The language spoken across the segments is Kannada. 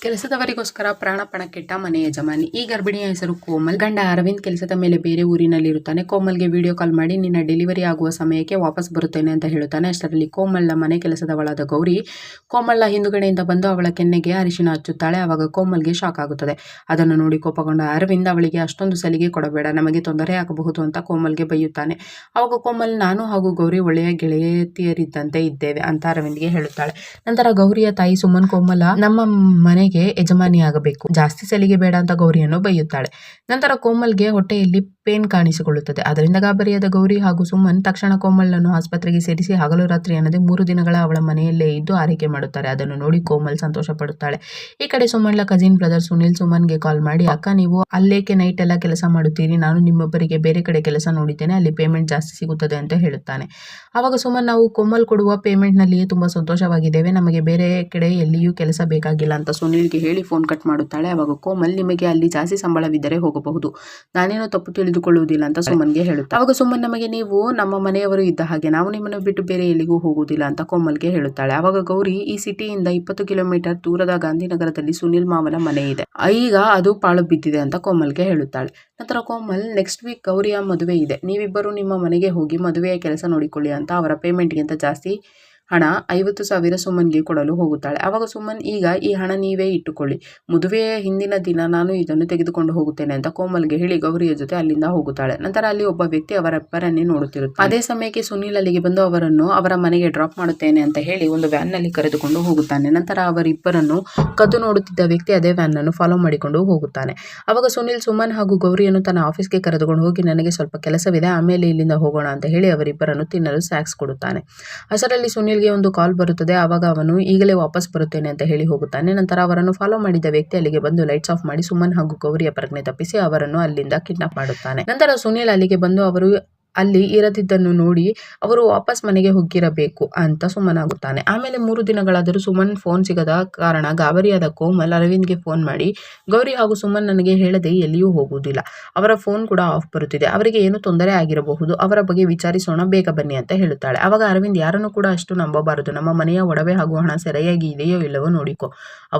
ಕೆಲಸದವರಿಗೋಸ್ಕರ ಪ್ರಾಣ ಪಣಕ್ಕಿಟ್ಟ ಮನೆ ಯಜಮಾನಿ. ಈ ಗರ್ಭಿಣಿಯ ಹೆಸರು ಕೋಮಲ್. ಗಂಡ ಅರವಿಂದ್ ಕೆಲಸದ ಮೇಲೆ ಬೇರೆ ಊರಿನಲ್ಲಿರುತ್ತಾನೆ. ಕೋಮಲ್ಗೆ ವಿಡಿಯೋ ಕಾಲ್ ಮಾಡಿ ನಿನ್ನ ಡೆಲಿವರಿ ಆಗುವ ಸಮಯಕ್ಕೆ ವಾಪಸ್ ಬರುತ್ತೇನೆ ಅಂತ ಹೇಳುತ್ತಾನೆ. ಅಷ್ಟರಲ್ಲಿ ಕೋಮಲ್ನ ಮನೆ ಕೆಲಸದವಳಾದ ಗೌರಿ ಕೋಮಲ್ನ ಹಿಂದುಗಡೆಯಿಂದ ಬಂದು ಅವಳ ಕೆನ್ನೆಗೆ ಅರಿಶಿನ ಹಚ್ಚುತ್ತಾಳೆ. ಆವಾಗ ಕೋಮಲ್ಗೆ ಶಾಕ್ ಆಗುತ್ತದೆ. ಅದನ್ನು ನೋಡಿ ಕೋಪಗೊಂಡ ಅರವಿಂದ್ ಅವಳಿಗೆ ಅಷ್ಟೊಂದು ಸಲಿಗೆ ಕೊಡಬೇಡ, ನಮಗೆ ತೊಂದರೆ ಆಗಬಹುದು ಅಂತ ಕೋಮಲ್ಗೆ ಬೈಯುತ್ತಾನೆ. ಆವಾಗ ಕೋಮಲ್ ನಾನು ಹಾಗೂ ಗೌರಿ ಒಳ್ಳೆಯ ಗೆಳೆಯತಿಯರಿದ್ದಂತೆ ಇದ್ದೇವೆ ಅಂತ ಅರವಿಂದ್ಗೆ ಹೇಳುತ್ತಾಳೆ. ನಂತರ ಗೌರಿಯ ತಾಯಿ ಸುಮನ್ ಕೋಮಲ ನಮ್ಮ ಮನೆಗೆ ಯಜಮಾನಿ ಆಗಬೇಕು, ಜಾಸ್ತಿ ಸಲಿಗೆ ಬೇಡ ಅಂತ ಗೌರಿಯನ್ನು ಬೈಯುತ್ತಾಳೆ. ನಂತರ ಕೋಮಲ್ಗೆ ಹೊಟ್ಟೆಯಲ್ಲಿ ಪೇನ್ ಕಾಣಿಸಿಕೊಳ್ಳುತ್ತದೆ. ಅದರಿಂದ ಗಾಬರಿಯಾದ ಗೌರಿ ಹಾಗೂ ಸುಮನ್ ತಕ್ಷಣ ಕೋಮಲ್ನನ್ನು ಆಸ್ಪತ್ರೆಗೆ ಸೇರಿಸಿ ಹಗಲು ರಾತ್ರಿ ಅನ್ನದೆ 3 ದಿನಗಳ ಅವಳ ಮನೆಯಲ್ಲೇ ಇದ್ದು ಆರೈಕೆ ಮಾಡುತ್ತಾರೆ. ಅದನ್ನು ನೋಡಿ ಕೋಮಲ್ ಸಂತೋಷ ಪಡುತ್ತಾಳೆ. ಈ ಕಡೆ ಸುಮನ್ಲ ಕಜಿನ್ ಬ್ರದರ್ ಸುನಿಲ್ ಸುಮನ್ಗೆ ಕಾಲ್ ಮಾಡಿ, ಅಕ್ಕ ನೀವು ಅಲ್ಲೇಕೆ ನೈಟ್ ಎಲ್ಲ ಕೆಲಸ ಮಾಡುತ್ತೀರಿ, ನಾನು ನಿಮ್ಮೊಬ್ಬರಿಗೆ ಬೇರೆ ಕಡೆ ಕೆಲಸ ನೋಡಿದ್ದೇನೆ, ಅಲ್ಲಿ ಪೇಮೆಂಟ್ ಜಾಸ್ತಿ ಸಿಗುತ್ತದೆ ಅಂತ ಹೇಳುತ್ತಾನೆ. ಆವಾಗ ಸುಮನ್ ನಾವು ಕೋಮಲ್ ಕೊಡುವ ಪೇಮೆಂಟ್ ನಲ್ಲಿಯೇ ತುಂಬಾ ಸಂತೋಷವಾಗಿದ್ದೇವೆ, ನಮಗೆ ಬೇರೆ ಕಡೆ ಎಲ್ಲಿಯೂ ಕೆಲಸ ಬೇಕಾಗಿಲ್ಲ ಅಂತ ಸುನಿಲ್ಗೆ ಹೇಳಿ ಫೋನ್ ಕಟ್ ಮಾಡುತ್ತಾಳೆ. ಆವಾಗ ಕೋಮಲ್ ನಿಮಗೆ ಅಲ್ಲಿ ಜಾಸ್ತಿ ಸಂಬಳವಿದ್ದರೆ ಹೋಗಬಹುದು, ನಾನೇನೋ ತಪ್ಪು ತಿಳಿದುಕೊಳ್ಳುವುದಿಲ್ಲ ಅಂತ ಸುಮನ್ಗೆ ಹೇಳುತ್ತಾರೆ. ಆವಾಗ ಸುಮನ್ ನಮಗೆ ನೀವು ನಮ್ಮ ಮನೆಯವರು ಇದ್ದ ಹಾಗೆ, ನಾವು ನಿಮ್ಮನ್ನು ಬಿಟ್ಟು ಬೇರೆ ಎಲ್ಲಿಗೂ ಹೋಗುವುದಿಲ್ಲ ಅಂತ ಕೋಮಲ್ಗೆ ಹೇಳುತ್ತಾಳೆ. ಆವಾಗ ಗೌರಿ ಈ ಸಿಟಿಯಿಂದ 20 ಕಿಲೋಮೀಟರ್ ದೂರದ ಗಾಂಧಿನಗರದಲ್ಲಿ ಸುನಿಲ್ ಮಾವನ ಮನೆ ಇದೆ, ಈಗ ಅದು ಪಾಳು ಬಿದ್ದಿದೆ ಅಂತ ಕೋಮಲ್ಗೆ ಹೇಳುತ್ತಾಳೆ. ನಂತರ ಕೋಮಲ್ ನೆಕ್ಸ್ಟ್ ವೀಕ್ ಗೌರಿಯ ಮದುವೆ ಇದೆ, ನೀವಿಬ್ಬರು ನಿಮ್ಮ ಮನೆಗೆ ಹೋಗಿ ಮದುವೆಯ ಕೆಲಸ ನೋಡಿಕೊಳ್ಳಿ ಅಂತ ಅವರ ಪೇಮೆಂಟ್ಗಿಂತ ಜಾಸ್ತಿ ಹಣ 50,000 ಸುಮನ್ಗೆ ಕೊಡಲು ಹೋಗುತ್ತಾಳೆ. ಆವಾಗ ಸುಮನ್ ಈಗ ಈ ಹಣ ನೀವೇ ಇಟ್ಟುಕೊಳ್ಳಿ, ಮದುವೆಯ ಹಿಂದಿನ ದಿನ ನಾನು ಇದನ್ನು ತೆಗೆದುಕೊಂಡು ಹೋಗುತ್ತೇನೆ ಅಂತ ಕೋಮಲ್ಗೆ ಹೇಳಿ ಗೌರಿಯ ಜೊತೆ ಅಲ್ಲಿಂದ ಹೋಗುತ್ತಾಳೆ. ನಂತರ ಅಲ್ಲಿ ಒಬ್ಬ ವ್ಯಕ್ತಿ ಅವರಿಬ್ಬರನ್ನೇ ನೋಡುತ್ತಿರುತ್ತಾನೆ. ಅದೇ ಸಮಯಕ್ಕೆ ಸುನಿಲ್ ಅಲ್ಲಿಗೆ ಬಂದು ಅವರನ್ನು ಅವರ ಮನೆಗೆ ಡ್ರಾಪ್ ಮಾಡುತ್ತೇನೆ ಅಂತ ಹೇಳಿ ಒಂದು ವ್ಯಾನ್ ನಲ್ಲಿ ಕರೆದುಕೊಂಡು ಹೋಗುತ್ತಾನೆ. ನಂತರ ಅವರಿಬ್ಬರನ್ನು ಕದ್ದು ನೋಡುತ್ತಿದ್ದ ವ್ಯಕ್ತಿ ಅದೇ ವ್ಯಾನ್ ಅನ್ನು ಫಾಲೋ ಮಾಡಿಕೊಂಡು ಹೋಗುತ್ತಾನೆ. ಆವಾಗ ಸುನಿಲ್ ಸುಮನ್ ಹಾಗೂ ಗೌರಿಯನ್ನು ತನ್ನ ಆಫೀಸ್ಗೆ ಕರೆದುಕೊಂಡು ಹೋಗಿ ನನಗೆ ಸ್ವಲ್ಪ ಕೆಲಸವಿದೆ, ಆಮೇಲೆ ಇಲ್ಲಿಂದ ಹೋಗೋಣ ಅಂತ ಹೇಳಿ ಅವರಿಬ್ಬರನ್ನು ತಿನ್ನಲು ಸ್ನಾಕ್ಸ್ ಕೊಡುತ್ತಾನೆ. ಅಷ್ಟರಲ್ಲಿ ಸುನಿಲ್ಗೆ ಒಂದು ಕಾಲ್ ಬರುತ್ತದೆ. ಆವಾಗ ಅವನು ಈಗಲೇ ವಾಪಸ್ ಬರುತ್ತೇನೆ ಅಂತ ಹೇಳಿ ಹೋಗುತ್ತಾನೆ. ನಂತರ ಅವರನ್ನು ಫಾಲೋ ಮಾಡಿದ ವ್ಯಕ್ತಿ ಅಲ್ಲಿಗೆ ಬಂದು ಲೈಟ್ಸ್ ಆಫ್ ಮಾಡಿ ಸುಮನ್ ಹಾಗೂ ಗೌರಿಯ ಪ್ರಜ್ಞೆ ತಪ್ಪಿಸಿ ಅವರನ್ನು ಅಲ್ಲಿಂದ ಕಿಡ್ನಾಪ್ ಮಾಡುತ್ತಾನೆ. ನಂತರ ಸುನಿಲ್ ಅಲ್ಲಿಗೆ ಬಂದು ಅವರು ಅಲ್ಲಿ ಇರದಿದ್ದನ್ನು ನೋಡಿ ಅವರು ವಾಪಸ್ ಮನೆಗೆ ಹೋಗಿರಬೇಕು ಅಂತ ಸುಮ್ಮನಾಗುತ್ತಾನೆ. ಆಮೇಲೆ 3 ದಿನಗಳಾದರೂ ಸುಮನ್ ಫೋನ್ ಸಿಗದ ಕಾರಣ ಗಾಬರಿಯಾದ ಕೋಮಲ್ ಅರವಿಂದ್ಗೆ ಫೋನ್ ಮಾಡಿ, ಗೌರಿ ಹಾಗೂ ಸುಮನ್ ನನಗೆ ಹೇಳದೆ ಎಲ್ಲಿಯೂ ಹೋಗುವುದಿಲ್ಲ, ಅವರ ಫೋನ್ ಕೂಡ ಆಫ್ ಬರುತ್ತಿದೆ, ಅವರಿಗೆ ಏನು ತೊಂದರೆ ಆಗಿರಬಹುದು, ಅವರ ಬಗ್ಗೆ ವಿಚಾರಿಸೋಣ, ಬೇಗ ಬನ್ನಿ ಅಂತ ಹೇಳುತ್ತಾಳೆ. ಆವಾಗ ಅರವಿಂದ್ ಯಾರನ್ನು ಕೂಡ ಅಷ್ಟು ನಂಬಬಾರದು, ನಮ್ಮ ಮನೆಯ ಒಡವೆ ಹಾಗೂ ಹಣ ಸರಿಯಾಗಿ ಇದೆಯೋ ಇಲ್ಲವೋ ನೋಡಿಕೊ,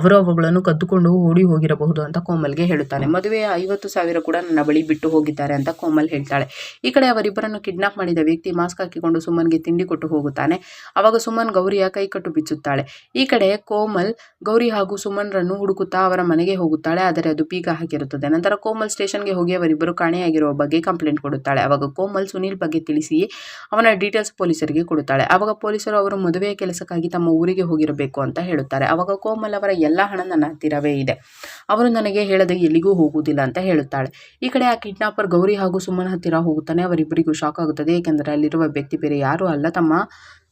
ಅವರು ಅವುಗಳನ್ನು ಕದ್ದುಕೊಂಡು ಓಡಿ ಹೋಗಿರಬಹುದು ಅಂತ ಕೋಮಲ್ಗೆ ಹೇಳುತ್ತಾನೆ. ಮದುವೆಯ 50,000 ಕೂಡ ನನ್ನ ಬಳಿ ಬಿಟ್ಟು ಹೋಗಿದ್ದಾರೆ ಅಂತ ಕೋಮಲ್ ಹೇಳ್ತಾಳೆ. ಈ ಕಡೆ ಅವರಿಬ್ಬರನ್ನು ಕಿಡ್ನಾಪ್ ಮಾಡಿದ ವ್ಯಕ್ತಿ ಮಾಸ್ಕ್ ಹಾಕಿಕೊಂಡು ಸುಮನ್ಗೆ ತಿಂಡಿ ಕೊಟ್ಟು ಹೋಗುತ್ತಾನೆ. ಅವಾಗ ಸುಮನ್ ಗೌರಿಯ ಕೈಕಟ್ಟು ಬಿಚ್ಚುತ್ತಾಳೆ. ಈ ಕಡೆ ಕೋಮಲ್ ಗೌರಿ ಹಾಗೂ ಸುಮನ್ರನ್ನು ಹುಡುಕುತ್ತಾ ಅವರ ಮನೆಗೆ ಹೋಗುತ್ತಾಳೆ, ಆದರೆ ಅದು ಬೀಗ ಹಾಕಿರುತ್ತದೆ. ನಂತರ ಕೋಮಲ್ ಸ್ಟೇಷನ್ಗೆ ಹೋಗಿ ಅವರಿಬ್ಬರು ಕಾಣೆಯಾಗಿರುವ ಬಗ್ಗೆ ಕಂಪ್ಲೇಂಟ್ ಕೊಡುತ್ತಾಳೆ. ಅವಾಗ ಕೋಮಲ್ ಸುನಿಲ್ ಬಗ್ಗೆ ತಿಳಿಸಿ ಅವನ ಡೀಟೇಲ್ಸ್ ಪೊಲೀಸರಿಗೆ ಕೊಡುತ್ತಾಳೆ. ಅವಾಗ ಪೊಲೀಸರು ಅವರು ಮದುವೆಯ ಕೆಲಸಕ್ಕಾಗಿ ತಮ್ಮ ಊರಿಗೆ ಹೋಗಿರಬೇಕು ಅಂತ ಹೇಳುತ್ತಾರೆ. ಅವಾಗ ಕೋಮಲ್ ಅವರ ಎಲ್ಲ ಹಣ ನನ್ನ ಹತ್ತಿರವೇ ಇದೆ, ಅವರು ನನಗೆ ಹೇಳದೆ ಎಲ್ಲಿಗೂ ಹೋಗುವುದಿಲ್ಲ ಅಂತ ಹೇಳುತ್ತಾಳೆ. ಈ ಕಡೆ ಆ ಕಿಡ್ನಾಪರ್ ಗೌರಿ ಹಾಗೂ ಸುಮನ್ ಹತ್ತಿರ ಹೋಗುತ್ತಾನೆ. ಅವರಿಬ್ಬರಿಗೂ ಶಾಕ್ ಆಗುತ್ತದೆ, ಏಕೆಂದರೆ ಅಲ್ಲಿರುವ ವ್ಯಕ್ತಿ ಬೇರೆ ಯಾರೂ ಅಲ್ಲ, ತಮ್ಮ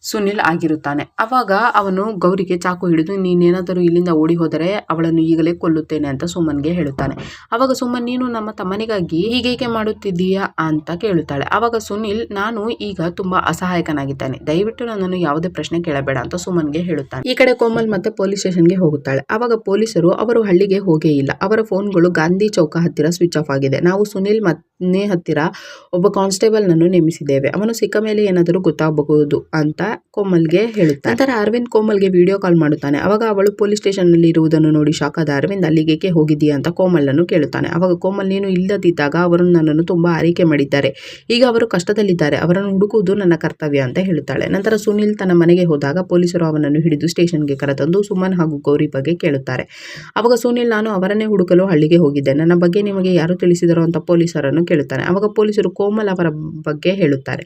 ಸುನಿಲ್ ಆಗಿರುತ್ತಾನೆ. ಅವಾಗ ಅವನು ಗೌರಿಗೆ ಚಾಕು ಹಿಡಿದು ನೀನೇನಾದರೂ ಇಲ್ಲಿಂದ ಓಡಿ ಹೋದರೆ ಅವಳನ್ನು ಈಗಲೇ ಕೊಲ್ಲುತ್ತೇನೆ ಅಂತ ಸುಮನ್ಗೆ ಹೇಳುತ್ತಾನೆ. ಅವಾಗ ಸುಮನ್ ನೀನು ನಮ್ಮ ತಮ್ಮನಿಗಾಗಿ ಹೀಗೇಕೆ ಮಾಡುತ್ತಿದ್ದೀಯಾ ಅಂತ ಕೇಳುತ್ತಾಳೆ. ಅವಾಗ ಸುನಿಲ್ ನಾನು ಈಗ ತುಂಬಾ ಅಸಹಾಯಕನಾಗಿದ್ದಾನೆ, ದಯವಿಟ್ಟು ನನ್ನನ್ನು ಯಾವುದೇ ಪ್ರಶ್ನೆ ಕೇಳಬೇಡ ಅಂತ ಸುಮನ್ಗೆ ಹೇಳುತ್ತಾನೆ. ಈ ಕಡೆ ಕೋಮಲ್ ಮತ್ತೆ ಪೊಲೀಸ್ ಸ್ಟೇಷನ್ಗೆ ಹೋಗುತ್ತಾಳೆ. ಅವಾಗ ಪೊಲೀಸರು ಅವರು ಹಳ್ಳಿಗೆ ಹೋಗೇ ಇಲ್ಲ, ಅವರ ಫೋನ್ಗಳು ಗಾಂಧಿ ಚೌಕ ಹತ್ತಿರ ಸ್ವಿಚ್ ಆಫ್ ಆಗಿದೆ, ನಾವು ಸುನಿಲ್ ಮನೆ ಹತ್ತಿರ ಒಬ್ಬ ಕಾನ್ಸ್ಟೇಬಲ್ ನನ್ನು ನೇಮಿಸಿದ್ದೇವೆ, ಅವನು ಸಿಕ್ಕ ಮೇಲೆ ಏನಾದರೂ ಗೊತ್ತಾಗಬಹುದು ಅಂತ ಕೋಮಲ್ಗೆ ಹೇಳುತ್ತಾನೆ. ನಂತರ ಅರವಿಂದ್ ಕೋಮಲ್ಗೆ ವಿಡಿಯೋ ಕಾಲ್ ಮಾಡುತ್ತಾನೆ. ಅವಾಗ ಅವಳು ಪೊಲೀಸ್ ಸ್ಟೇಷನ್ ನಲ್ಲಿ ಇರುವುದನ್ನು ನೋಡಿ ಶಾಕ್ ಆದ ಅರವಿಂದ್ ಅಲ್ಲಿಗೆ ಹೋಗಿದ್ದೀಯಾ ಅಂತ ಕೋಮಲ್ ಅನ್ನು ಕೇಳುತ್ತಾನೆ. ಅವಾಗ ಕೋಮಲ್ ನೀನು ಇಲ್ಲದಿದ್ದಾಗ ಅವರು ನನ್ನನ್ನು ತುಂಬಾ ಆರೈಕೆ ಮಾಡಿದ್ದಾರೆ, ಈಗ ಅವರು ಕಷ್ಟದಲ್ಲಿದ್ದಾರೆ, ಅವರನ್ನು ಹುಡುಕುವುದು ನನ್ನ ಕರ್ತವ್ಯ ಅಂತ ಹೇಳುತ್ತಾಳೆ. ನಂತರ ಸುನಿಲ್ ತನ್ನ ಮನೆಗೆ ಹೋದಾಗ ಪೊಲೀಸರು ಅವನನ್ನು ಹಿಡಿದು ಸ್ಟೇಷನ್ಗೆ ಕರೆತಂದು ಸುಮನ್ ಹಾಗೂ ಗೌರಿ ಬಗ್ಗೆ ಕೇಳುತ್ತಾರೆ. ಅವಾಗ ಸುನಿಲ್ ನಾನು ಅವರನ್ನೇ ಹುಡುಕಲು ಹಳ್ಳಿಗೆ ಹೋಗಿದ್ದೆ, ನನ್ನ ಬಗ್ಗೆ ನಿಮಗೆ ಯಾರು ತಿಳಿಸಿದರೋ ಅಂತ ಪೊಲೀಸರನ್ನು ಕೇಳುತ್ತಾನೆ. ಅವಾಗ ಪೊಲೀಸರು ಕೋಮಲ್ ಅವರ ಬಗ್ಗೆ ಹೇಳುತ್ತಾರೆ.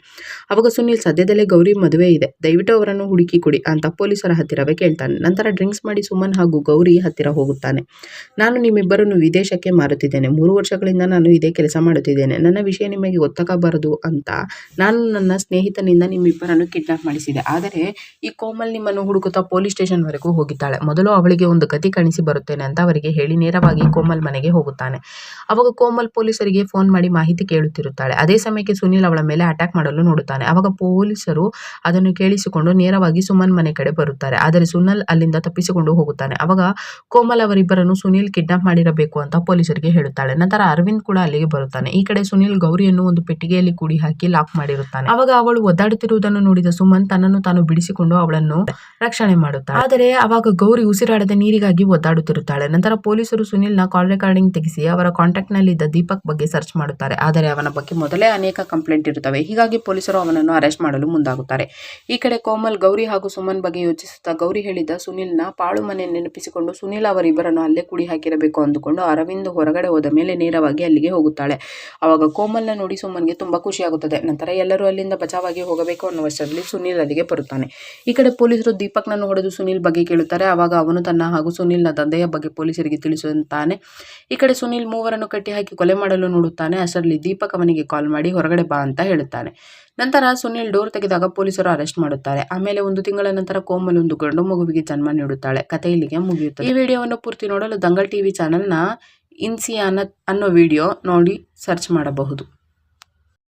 ಅವಾಗ ಸುನಿಲ್ ಸದ್ಯದಲ್ಲೇ ಗೌರಿ ಮದುವೆ ಇದೆ, ದಯವಿಟ್ಟು ಅವರನ್ನು ಹುಡುಕಿ ಕೊಡಿ ಅಂತ ಪೊಲೀಸರ ಹತ್ತಿರವೇ ಕೇಳ್ತಾನೆ. ನಂತರ ಡ್ರಿಂಕ್ಸ್ ಮಾಡಿ ಸುಮನ್ ಹಾಗೂ ಗೌರಿ ಹತ್ತಿರ ಹೋಗುತ್ತಾನೆ. ನಾನು ನಿಮ್ಮಿಬ್ಬರನ್ನು ವಿದೇಶಕ್ಕೆ ಮಾರುತ್ತಿದ್ದೇನೆ, 3 ವರ್ಷಗಳಿಂದ ನಾನು ಇದೇ ಕೆಲಸ ಮಾಡುತ್ತಿದ್ದೇನೆ, ನನ್ನ ವಿಷಯ ನಿಮಗೆ ಗೊತ್ತಾಗಬಾರದು ಅಂತ ನಾನು ನನ್ನ ಸ್ನೇಹಿತನಿಂದ ನಿಮ್ಮಿಬ್ಬರನ್ನು ಕಿಡ್ನಾಪ್ ಮಾಡಿಸಿದೆ, ಆದರೆ ಈ ಕೋಮಲ್ ನಿಮ್ಮನ್ನು ಹುಡುಕುತ್ತಾ ಪೊಲೀಸ್ ಸ್ಟೇಷನ್ ವರೆಗೂ ಹೋಗಿದ್ದಾಳೆ, ಮೊದಲು ಅವಳಿಗೆ ಒಂದು ಗತಿ ಕಾಣಿಸಿ ಬರುತ್ತೇನೆ ಅಂತ ಅವರಿಗೆ ಹೇಳಿ ನೇರವಾಗಿ ಕೋಮಲ್ ಮನೆಗೆ ಹೋಗುತ್ತಾನೆ. ಅವಾಗ ಕೋಮಲ್ ಪೊಲೀಸರಿಗೆ ಫೋನ್ ಮಾಡಿ ಮಾಹಿತಿ ಕೇಳುತ್ತಿರುತ್ತಾಳೆ. ಅದೇ ಸಮಯಕ್ಕೆ ಸುನಿಲ್ ಅವಳ ಮೇಲೆ ಅಟ್ಯಾಕ್ ಮಾಡಲು ನೋಡುತ್ತಾನೆ. ಅವಾಗ ಪೊಲೀಸರು ಅದನ್ನು ಕೇಳಿಸಿಕೊಂಡು ನೇರವಾಗಿ ಸುಮನ್ ಮನೆ ಕಡೆ ಬರುತ್ತಾರೆ. ಆದರೆ ಸುನಲ್ ಅಲ್ಲಿಂದ ತಪ್ಪಿಸಿಕೊಂಡು ಹೋಗುತ್ತಾನೆ. ಅವಾಗ ಕೋಮಲ್ ಅವರಿಬ್ಬರನ್ನು ಸುನಿಲ್ ಕಿಡ್ನಾಪ್ ಮಾಡಿರಬೇಕು ಅಂತ ಪೊಲೀಸರಿಗೆ ಹೇಳುತ್ತಾಳೆ. ನಂತರ ಅರವಿಂದ್ ಕೂಡ ಅಲ್ಲಿಗೆ ಬರುತ್ತಾನೆ. ಈ ಕಡೆ ಸುನಿಲ್ ಗೌರಿಯನ್ನು ಒಂದು ಪೆಟ್ಟಿಗೆಯಲ್ಲಿ ಕೂಡಿ ಹಾಕಿ ಲಾಕ್ ಮಾಡಿರುತ್ತಾನೆ. ಅವಾಗ ಅವಳು ಒದ್ದಾಡುತ್ತಿರುವುದನ್ನು ನೋಡಿದ ಸುಮನ್ ತನ್ನನ್ನು ತಾನು ಬಿಡಿಸಿಕೊಂಡು ಅವಳನ್ನು ರಕ್ಷಣೆ ಮಾಡುತ್ತಾಳೆ. ಆದರೆ ಅವಾಗ ಗೌರಿ ಉಸಿರಾಡದ ನೀರಿಗಾಗಿ ಒದ್ದಾಡುತ್ತಿರುತ್ತಾಳೆ. ನಂತರ ಪೊಲೀಸರು ಸುನಿಲ್ ನ ಕಾಲ್ ರೆಕಾರ್ಡಿಂಗ್ ತೆಗೆಸಿ ಅವರ ಕಾಂಟ್ಯಾಕ್ಟ್ ನಲ್ಲಿದ್ದ ದೀಪಕ್ ಬಗ್ಗೆ ಸರ್ಚ್ ಮಾಡುತ್ತಾರೆ. ಆದರೆ ಅವನ ಬಗ್ಗೆ ಮೊದಲೇ ಅನೇಕ ಕಂಪ್ಲೇಂಟ್ ಇರುತ್ತವೆ. ಹೀಗಾಗಿ ಪೊಲೀಸರು ಅವನನ್ನು ಅರೆಸ್ಟ್ ಮಾಡಲು ಮುಂದಾಗುತ್ತಾರೆ. ಈ ಕಡೆ ಕೋಮಲ್ ಗೌರಿ ಹಾಗೂ ಸುಮನ್ ಬಗ್ಗೆ ಯೋಚಿಸುತ್ತಾ ಗೌರಿ ಹೇಳಿದ ಸುನಿಲ್ನ ಪಾಳು ಮನೆ ನೆನಪಿಸಿಕೊಂಡು ಸುನಿಲ್ ಅವರಿಬ್ಬರನ್ನು ಅಲ್ಲೇ ಕುಡಿ ಹಾಕಿರಬೇಕು ಅಂದುಕೊಂಡು ಅರವಿಂದ್ ಹೊರಗಡೆ ಹೋದ ಮೇಲೆ ನೇರವಾಗಿ ಅಲ್ಲಿಗೆ ಹೋಗುತ್ತಾಳೆ. ಅವಾಗ ಕೋಮಲ್ನ ನೋಡಿ ಸುಮನ್ಗೆ ತುಂಬಾ ಖುಷಿಯಾಗುತ್ತದೆ. ನಂತರ ಎಲ್ಲರೂ ಅಲ್ಲಿಂದ ಬಚಾವಾಗಿ ಹೋಗಬೇಕು ಅನ್ನುವಷ್ಟರಲ್ಲಿ ಸುನಿಲ್ ಅಲ್ಲಿಗೆ ಬರುತ್ತಾನೆ. ಈ ಕಡೆ ಪೊಲೀಸರು ದೀಪಕ್ನನ್ನು ಹೊಡೆದು ಸುನಿಲ್ ಬಗ್ಗೆ ಕೇಳುತ್ತಾರೆ. ಅವಾಗ ಅವನು ತನ್ನ ಹಾಗೂ ಸುನಿಲ್ನ ತಂದೆಯ ಬಗ್ಗೆ ಪೊಲೀಸರಿಗೆ ತಿಳಿಸುತ್ತಾನೆ. ಈ ಕಡೆ ಸುನಿಲ್ ಮೂವರನ್ನು ಕಟ್ಟಿ ಹಾಕಿ ಕೊಲೆ ಮಾಡಲು ನೋಡುತ್ತಾನೆ. ಅಷ್ಟರಲ್ಲಿ ದೀಪಕ್ ಅವನಿಗೆ ಕಾಲ್ ಮಾಡಿ ಹೊರಗಡೆ ಬಾ ಅಂತ ಹೇಳುತ್ತಾನೆ. ನಂತರ ಸುನಿಲ್ ಡೋರ್ ತೆಗೆದಾಗ ಪೊಲೀಸರು ಅರೆಸ್ಟ್ ಮಾಡುತ್ತಾರೆ. ಆಮೇಲೆ 1 ತಿಂಗಳ ನಂತರ ಕೋಮಲ್ ಒಂದು ಗಂಡು ಮಗುವಿಗೆ ಜನ್ಮ ನೀಡುತ್ತಾಳೆ. ಕಥೆ ಇಲ್ಲಿಗೆ ಮುಗಿಯುತ್ತದೆ. ಈ ವಿಡಿಯೋವನ್ನು ಪೂರ್ತಿ ನೋಡಲು ದಂಗಲ್ ಟಿವಿ ಚಾನೆಲ್ನ ಇನ್ಸಿಯಾನ ಅನ್ನೋ ವಿಡಿಯೋ ನೋಡಿ ಸರ್ಚ್ ಮಾಡಬಹುದು.